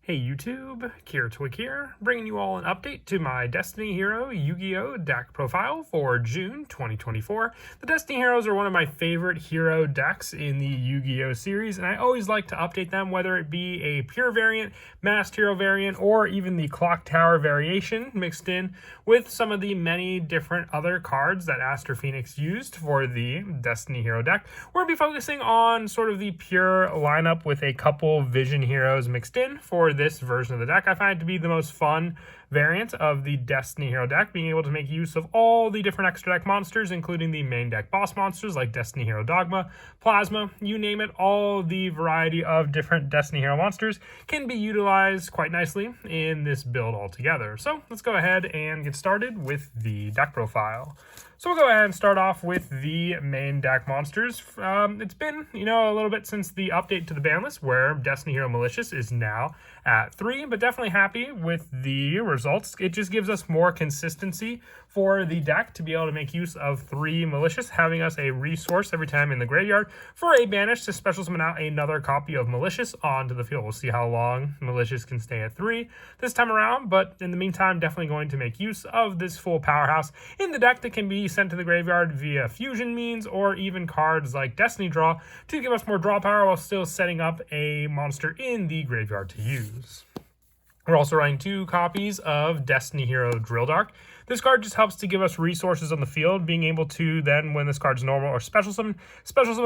Hey YouTube, Twig here, bringing you all an update to my Destiny Hero Yu-Gi-Oh! Deck profile for June 2024. The Destiny Heroes are one of my favorite hero decks in the Yu-Gi-Oh! Series, and I always like to update them, whether it be a pure variant, masked hero variant, or even the Clock Tower variation mixed in with some of the many different other cards that Aster Phoenix used for the Destiny Hero deck. We're going to be focusing on sort of the pure lineup with a couple Vision Heroes mixed in for this version of the deck. I find it to be the most fun variant of the Destiny Hero deck, being able to make use of all the different extra deck monsters, including the main deck boss monsters like Destiny Hero Dogma, Plasma, you name it. All the variety of different Destiny Hero monsters can be utilized quite nicely in this build altogether. So let's go ahead and get started with the deck profile. So we'll go ahead and start off with the main deck monsters. It's been, a little bit since the update to the ban list, where Destiny Hero Malicious is now at 3, but definitely happy with the results. It just gives us more consistency for the deck to be able to make use of 3 Malicious, having us a resource every time in the graveyard for a banish to special summon out another copy of Malicious onto the field. We'll see how long Malicious can stay at 3 this time around, but in the meantime, definitely going to make use of this full powerhouse in the deck that can be sent to the graveyard via fusion means, or even cards like Destiny Draw to give us more draw power while still setting up a monster in the graveyard to use. We're also running 2 copies of Destiny Hero Drill Dark. This card just helps to give us resources on the field, being able to then, when this card's normal or special summon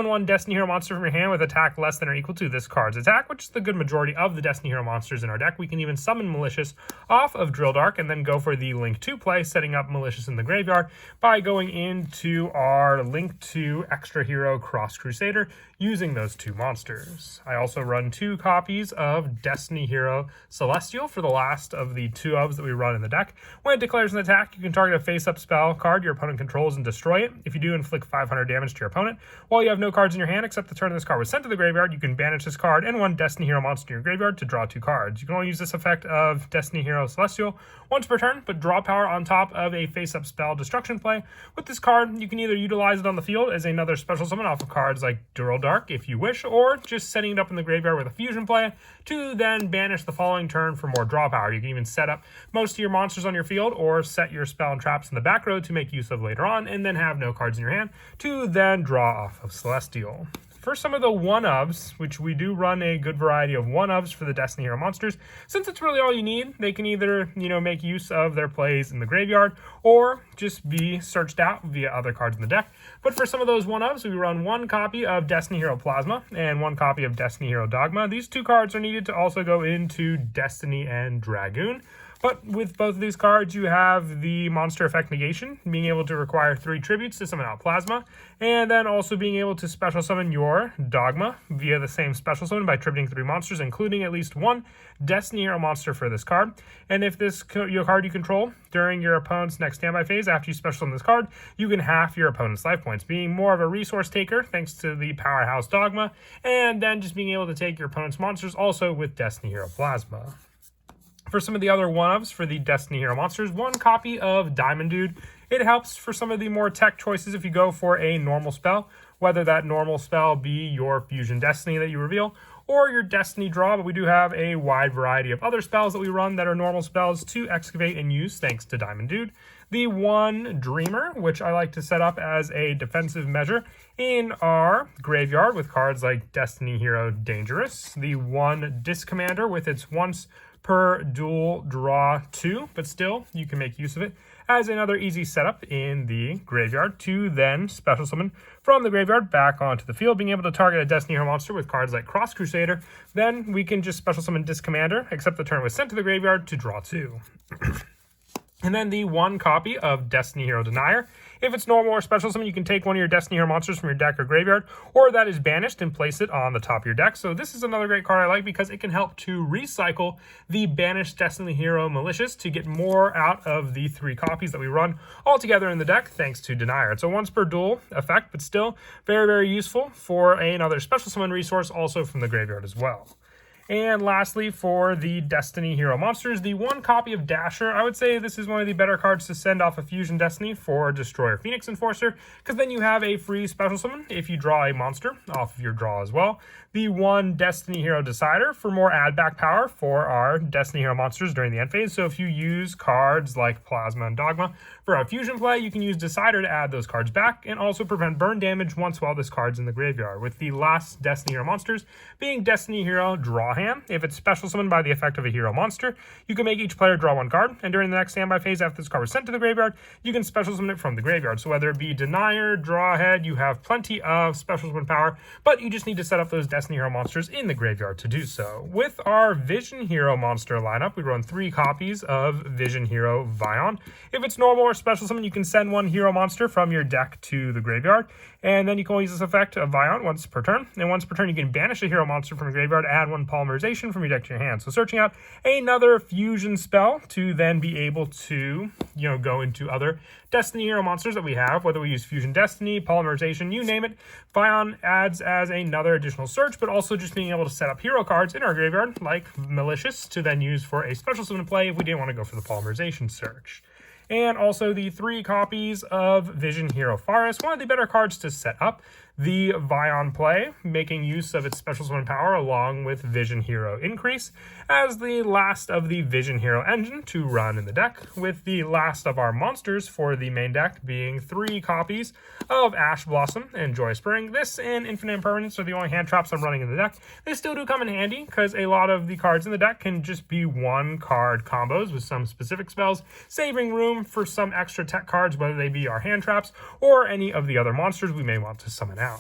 one Destiny Hero monster from your hand with attack less than or equal to this card's attack, which is the good majority of the Destiny Hero monsters in our deck. We can even summon Malicious off of Drill Dark and then go for the Link 2 play, setting up Malicious in the graveyard by going into our Link 2 Extra Hero Cross Crusader using those 2 monsters. I also run 2 copies of Destiny Hero Celestial for the last of the 2 ofs that we run in the deck. When it declares an attack, you can target a face-up spell card your opponent controls and destroy it. If you do, inflict 500 damage to your opponent. While you have no cards in your hand except the turn this card was sent to the graveyard, you can banish this card and 1 Destiny Hero monster in your graveyard to draw 2 cards. You can only use this effect of Destiny Hero Celestial once per turn, but draw power on top of a face-up spell destruction play. With this card, you can either utilize it on the field as another special summon off of cards like Drill Dark if you wish, or just setting it up in the graveyard with a fusion play to then banish the following turn for more draw power. You can even set up most of your monsters on your field or set your spell and traps in the back row to make use of later on, and then have no cards in your hand to then draw off of Celestial. For some of the 1-ofs, which we do run a good variety of 1-ofs for the Destiny Hero monsters, since it's really all you need, they can either, make use of their plays in the graveyard or just be searched out via other cards in the deck. But for some of those 1-ofs, we run 1 copy of Destiny Hero Plasma and 1 copy of Destiny Hero Dogma. These 2 cards are needed to also go into Destiny and Dragoon. But with both of these cards, you have the monster effect negation, being able to require 3 tributes to summon out Plasma, and then also being able to special summon your Dogma via the same special summon by tributing 3 monsters, including at least 1 Destiny Hero monster for this card. And if this your card you control during your opponent's next standby phase after you special summon this card, you can half your opponent's life points, being more of a resource taker thanks to the powerhouse Dogma, and then just being able to take your opponent's monsters also with Destiny Hero Plasma. For some of the other 1-ofs for the Destiny Hero monsters, 1 copy of Diamond Dude. It helps for some of the more tech choices if you go for a normal spell, whether that normal spell be your Fusion Destiny that you reveal or your Destiny Draw, but we do have a wide variety of other spells that we run that are normal spells to excavate and use thanks to Diamond Dude. The 1 Dreamer, which I like to set up as a defensive measure in our graveyard with cards like Destiny Hero Dangerous. The 1 Disc Commander with its once per dual draw 2, but still you can make use of it as another easy setup in the graveyard to then special summon from the graveyard back onto the field, being able to target a Destiny Hero monster with cards like Cross Crusader. Then we can just special summon Disc Commander, except the turn was sent to the graveyard to draw 2. And then the 1 copy of Destiny Hero Denier. If it's normal or special summon, you can take one of your Destiny Hero monsters from your deck or graveyard, or that is banished, and place it on the top of your deck. So this is another great card I like because it can help to recycle the banished Destiny Hero Malicious to get more out of the 3 copies that we run all together in the deck thanks to Denier. It's a once per duel effect, but still very, very useful for another special summon resource also from the graveyard as well. And lastly, for the Destiny Hero monsters, the 1 copy of Dasher. I would say this is one of the better cards to send off of Fusion Destiny for Destroyer Phoenix Enforcer, because then you have a free special summon if you draw a monster off of your draw as well. the 1 Destiny Hero Decider for more add-back power for our Destiny Hero monsters during the end phase. So if you use cards like Plasma and Dogma for a fusion play, you can use Decider to add those cards back and also prevent burn damage once while this card's in the graveyard, with the last Destiny Hero monsters being Destiny Hero Draw Hand. If it's special summoned by the effect of a hero monster, you can make each player draw 1 card, and during the next standby phase after this card was sent to the graveyard, you can special summon it from the graveyard. So whether it be Denier, Draw Head, you have plenty of special summon power, but you just need to set up those Destiny Hero monsters in the graveyard to do so. With our Vision Hero monster lineup, we run 3 copies of Vision Hero Vion. If it's normal or special summon, you can send 1 hero monster from your deck to the graveyard, and then you can only use this effect of Vion once per turn. And once per turn, you can banish a hero monster from your graveyard, add 1 polymerization from your deck to your hand. So searching out another fusion spell to then be able to, go into other Destiny Hero monsters that we have, whether we use Fusion Destiny, Polymerization, you name it. Vion adds as another additional search, but also just being able to set up hero cards in our graveyard, like Malicious, to then use for a special summon play if we didn't want to go for the Polymerization search. And also the 3 copies of Vision Hero Forest, one of the better cards to set up the Vion play, making use of its special summon power along with Vision Hero Increase as the last of the Vision Hero engine to run in the deck, with the last of our monsters for the main deck being 3 copies of Ash Blossom and Joy Spring. This and Infinite Impermanence are the only hand traps I'm running in the deck. They still do come in handy because a lot of the cards in the deck can just be 1 card combos with some specific spells, saving room for some extra tech cards, whether they be our hand traps or any of the other monsters we may want to summon out.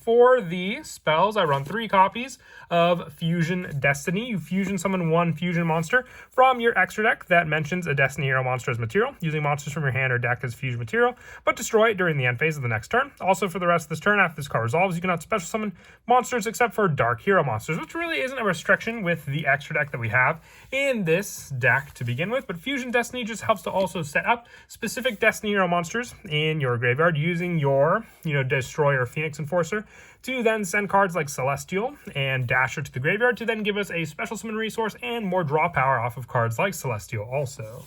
For the spells, I run 3 copies of Fusion Destiny. You fusion summon 1 fusion monster from your extra deck that mentions a Destiny Hero monster as material, using monsters from your hand or deck as fusion material, but destroy it during the end phase of the next turn. Also, for the rest of this turn, after this card resolves, you cannot special summon monsters except for Dark Hero monsters, which really isn't a restriction with the extra deck that we have in this deck to begin with, but Fusion Destiny just helps to also set up specific Destiny Hero monsters in your graveyard using your, Destroyer Phoenix Enforcer to then send cards like Celestial and Dasher to the graveyard to then give us a special summon resource and more draw power off of cards like Celestial also.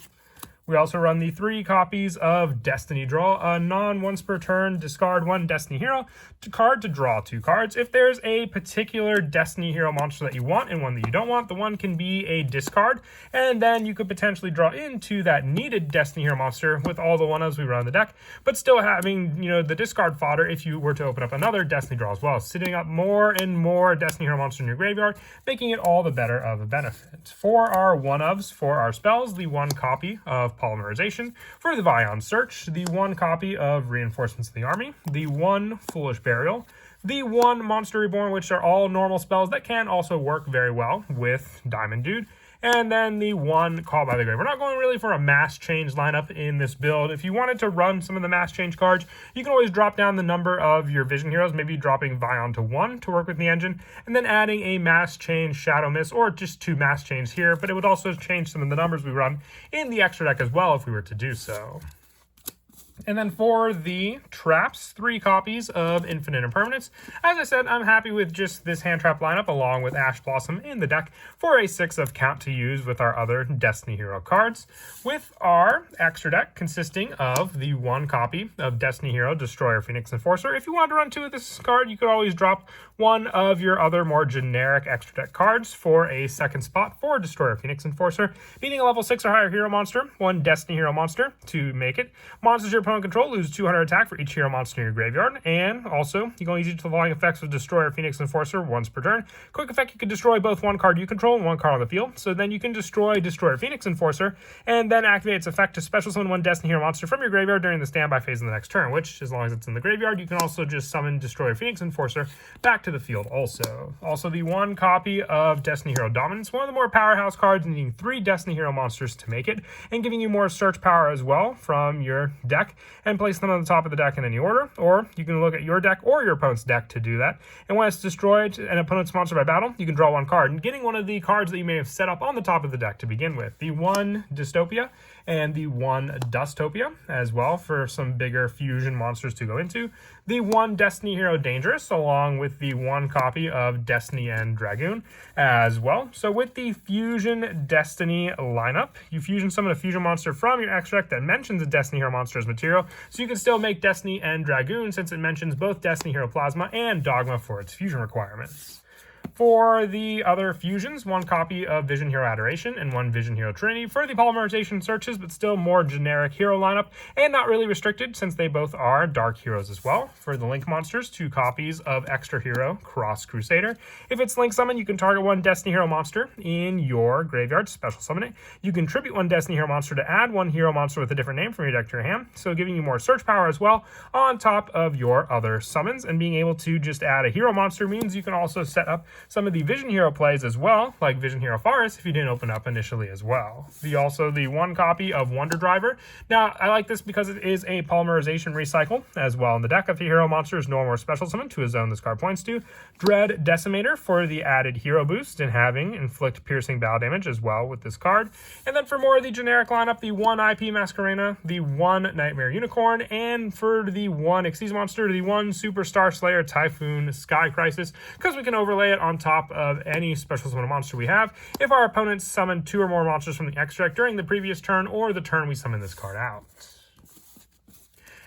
We also run the 3 copies of Destiny Draw, a non-once per turn, discard 1 Destiny Hero card to draw 2 cards. If there's a particular Destiny Hero monster that you want and one that you don't want, the one can be a discard, and then you could potentially draw into that needed Destiny Hero monster with all the 1-ofs we run in the deck, but still having, the discard fodder if you were to open up another Destiny Draw as well, sitting up more and more Destiny Hero monsters in your graveyard, making it all the better of a benefit. For our 1-ofs for our spells, the 1 copy of Polymerization. For the Vion Search, the 1 copy of Reinforcements of the Army, the 1 Foolish Burial, the 1 Monster Reborn, which are all normal spells that can also work very well with Diamond Dude, and then the 1 Call by the Grave. We're not going really for a mass change lineup in this build. If you wanted to run some of the mass change cards, you can always drop down the number of your Vision Heroes, maybe dropping Vion to 1 to work with the engine, and then adding a mass change Shadow Mist, or just 2 mass chains here, but it would also change some of the numbers we run in the extra deck as well if we were to do so. And then for the traps, 3 copies of Infinite Impermanence. As I said, I'm happy with just this hand trap lineup along with Ash Blossom in the deck for a 6 of count to use with our other Destiny Hero cards. With our extra deck consisting of the 1 copy of Destiny Hero Destroyer Phoenix Enforcer. If you wanted to run 2 of this card, you could always drop 1 of your other more generic extra deck cards for a 2nd spot for Destroyer Phoenix Enforcer, needing a level 6 or higher hero monster, 1 Destiny Hero monster to make it. Monsters your opponent control lose 200 attack for each hero monster in your graveyard, and also you can only use the following effects with Destroyer Phoenix Enforcer once per turn. Quick effect, you can destroy both 1 card you control and 1 card on the field, so then you can destroy Destroyer Phoenix Enforcer and then activate its effect to special summon 1 Destiny Hero monster from your graveyard during the standby phase of the next turn, which, as long as it's in the graveyard, you can also just summon Destroyer Phoenix Enforcer back to the field also. Also, the 1 copy of Destiny Hero Dominance, one of the more powerhouse cards, needing 3 Destiny Hero monsters to make it, and giving you more search power as well from your deck, and place them on the top of the deck in any order, or you can look at your deck or your opponent's deck to do that. And when it's destroyed an opponent's monster by battle, you can draw 1 card, and getting one of the cards that you may have set up on the top of the deck to begin with. The 1 Dystopia and the 1 Dustopia as well for some bigger fusion monsters to go into. the 1 Destiny Hero Dangerous, along with the 1 copy of Destiny and Dragoon as well. So with the Fusion Destiny lineup, you fusion summon a fusion monster from your extract that mentions a Destiny Hero monster as material, so you can still make Destiny and Dragoon since it mentions both Destiny Hero Plasma and Dogma for its fusion requirements. For the other fusions, 1 copy of Vision Hero Adoration and 1 Vision Hero Trinity for the polymerization searches, but still more generic hero lineup and not really restricted since they both are dark heroes as well. For the Link monsters, 2 copies of Extra Hero Cross Crusader. If it's Link summon, you can target 1 Destiny Hero monster in your graveyard, special summon it. You can tribute 1 Destiny Hero monster to add 1 hero monster with a different name from your deck to your hand, so giving you more search power as well on top of your other summons. And being able to just add a hero monster means you can also set up some of the Vision Hero plays as well, like Vision Hero Forest if you didn't open up initially as well. Also the 1 copy of Wonder Driver. Now, I like this because it is a polymerization recycle as well in the deck. If the hero monster is normal or special summon to a zone this card points to. Dread Decimator for the added hero boost and having inflict piercing battle damage as well with this card. And then for more of the generic lineup, the 1 IP Masquerena, the 1 Nightmare Unicorn, and for the 1 Xyz Monster, the 1 Superstar Slayer Typhoon Sky Crisis, because we can overlay it on top of any special summon monster we have if our opponents summon 2 or more monsters from the extract during the previous turn or the turn we summon this card out.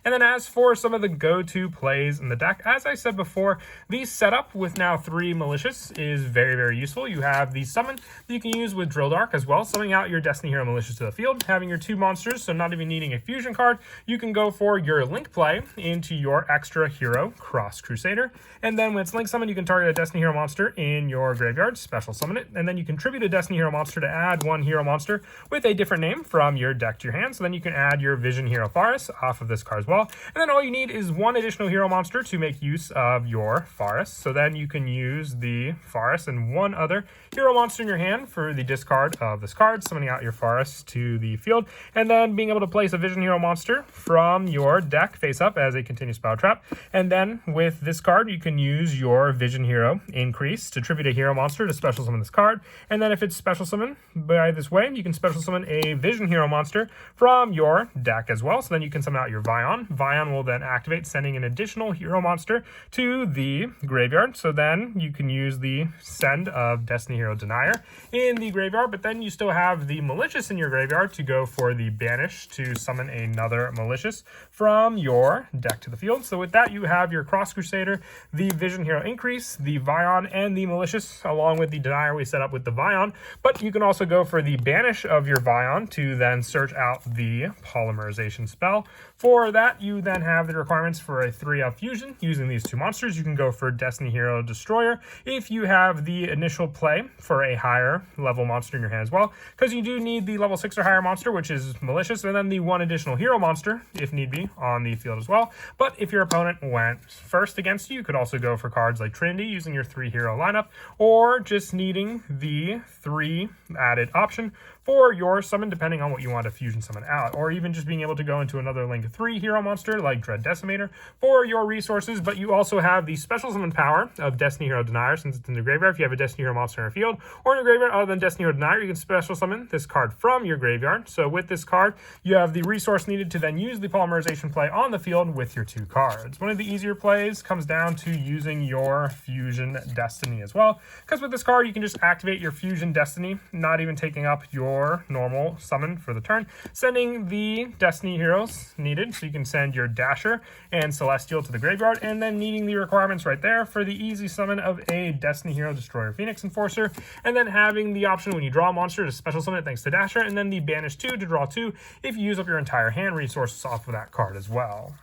And then as for some of the go-to plays in the deck, as I said before, the setup with now 3 Malicious is very, very useful. You have the summon that you can use with Drill Dark as well, summoning out your Destiny Hero Malicious to the field, having your 2 monsters, so not even needing a fusion card. You can go for your Link play into your Extra Hero Cross Crusader. And then when it's Link summon, you can target a Destiny Hero monster in your graveyard, special summon it, and then you contribute a Destiny Hero monster to add 1 hero monster with a different name from your deck to your hand. So then you can add your Vision Hero Forest off of this card as well. And then all you need is 1 additional hero monster to make use of your Forest. So then you can use the Forest and 1 other hero monster in your hand for the discard of this card, summoning out your Forest to the field, and then being able to place a Vision Hero monster from your deck face up as a continuous battle trap. And then with this card, you can use your Vision Hero Increase to tribute a hero monster to special summon this card. And then if it's special summon by this way, you can special summon a Vision Hero monster from your deck as well. So then you can summon out your Vion. Vion will then activate, sending an additional hero monster to the graveyard. So then you can use the send of Destiny Hero Denier in the graveyard, but then you still have the Malicious in your graveyard to go for the Banish to summon another Malicious from your deck to the field. So with that, you have your Cross Crusader, the Vision Hero Increase, the Vion, and the Malicious, along with the Denier we set up with the Vion. But you can also go for the Banish of your Vion to then search out the Polymerization spell. For that, you then have the requirements for a 3-up fusion using these 2 monsters. You can go for Destiny Hero Destroyer if you have the initial play for a higher level monster in your hand as well, because you do need the level 6 or higher monster, which is Malicious, and then the 1 additional hero monster, if need be, on the field as well. But if your opponent went first against you, you could also go for cards like Trinity using your 3 hero lineup, or just needing the 3 added option for your summon, depending on what you want to fusion summon out, or even just being able to go into another Link 3 hero monster like Dread Decimator for your resources. But you also have the special summon power of Destiny Hero Denier since it's in the graveyard. If you have a Destiny Hero monster in your field or in your graveyard other than Destiny Hero Denier, you can special summon this card from your graveyard. So with this card, you have the resource needed to then use the polymerization play on the field with your 2 cards. One of the easier plays comes down to using your Fusion Destiny as well, because with this card, you can just activate your Fusion Destiny, not even taking up your normal summon for the turn, sending the Destiny heroes needed. So you can send your Dasher and Celestial to the graveyard, and then needing the requirements right there for the easy summon of a Destiny Hero Destroyer Phoenix Enforcer, and then having the option when you draw a monster to special summon it thanks to Dasher, and then the Banish 2 to draw 2 if you use up your entire hand resources off of that card as well.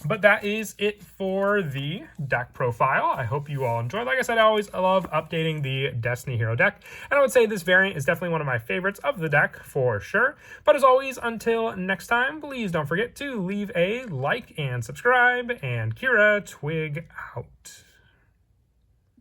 But that is it for the deck profile. I hope you all enjoyed. Like I said, I love updating the Destiny Hero deck, and I would say this variant is definitely one of my favorites of the deck for sure. But as always, until next time, please don't forget to leave a like and subscribe, and Kira Twig out.